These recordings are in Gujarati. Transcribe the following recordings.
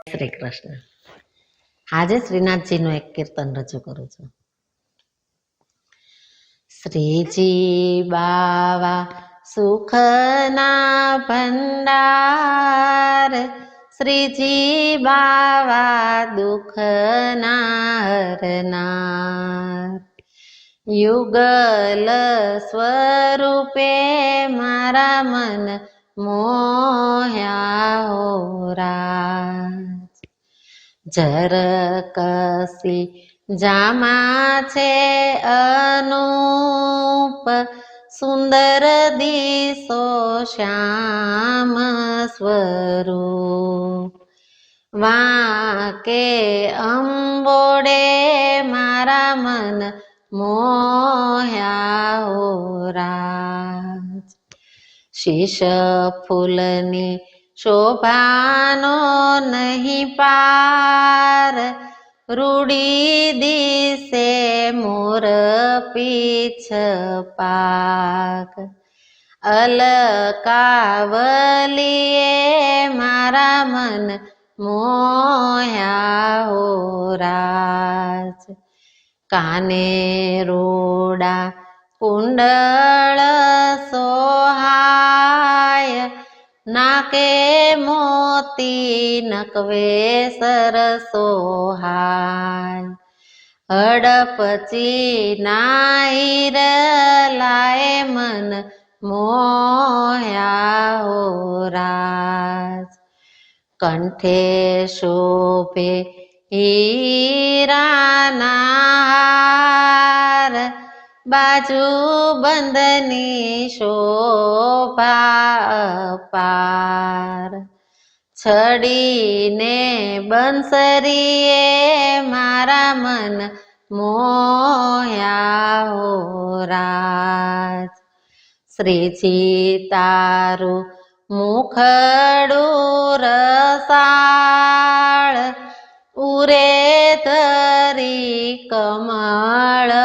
શ્રી કૃષ્ણ. આજે શ્રીનાથજીનું એક કીર્તન રજૂ કરું છું. શ્રીજી બાવા સુખના ભંડાર, શ્રીજી બાવા દુઃખના હરનાર, યુગલ સ્વરૂપે મારા મન મોહ્યા હો રાજ. ઝરકસી જામા છે અનુપ, સુંદર દિસો શ્યામ સ્વરૂપ, વાંકે અંબોડે મારા મન મોહ્યા હો રાજ. શીશ ફૂલની શોભાનો નહીં પાર, રૂડી દિશે મોર પીછ પાક, અલકાવલીએ મારા મન મોહ્યા હો રાજ. કાને રોડા કુંડળ સોહાય, નાકે મોતી નકવે સરસોહાય, હડપ ચીના હિરલાએ મન મોહ્યા હો રાજ. કંઠે શોભે હીરાના હાર, બાજુ બંધની શોભા અપાર, છડીને બંસરીએ મારા મન મોહ્યા હો રાજ. શ્રીજી તારું મુખડું રસાળ, ઉરે ધરી કમળની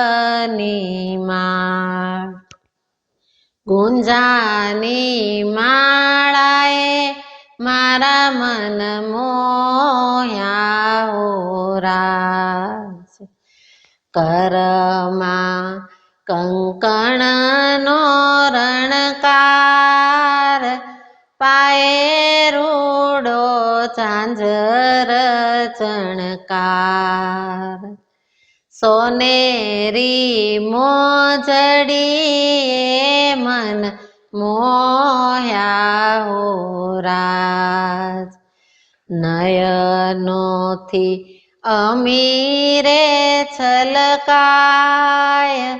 માળ, ગુંજાની માળાએ મારા મન મોહ્યા હો રાજ. કરમાં કંકણનો રણકાર, પાયે રૂડો ઝાંઝર ચણકાર, સોનેરી મોજડીએ મન મોહ્યા હો રાજ. નયનોથી અમીરે છલકાય,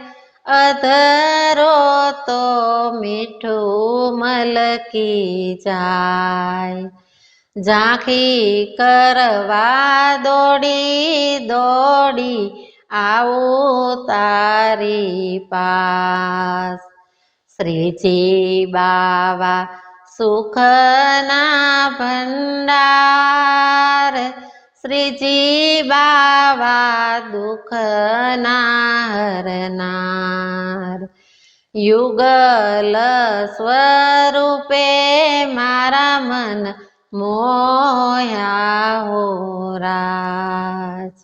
અધરો તો મીઠું મલકી જાય, ઝાંખી કરવા દોડી દોડી આવું તારી પાસ. શ્રીજી બાવા સુખના ભંડાર, શ્રીજી બાવા દુઃખના હરનાર, યુગલ સ્વરૂપે મારા મન મોહ્યા હો રાજ.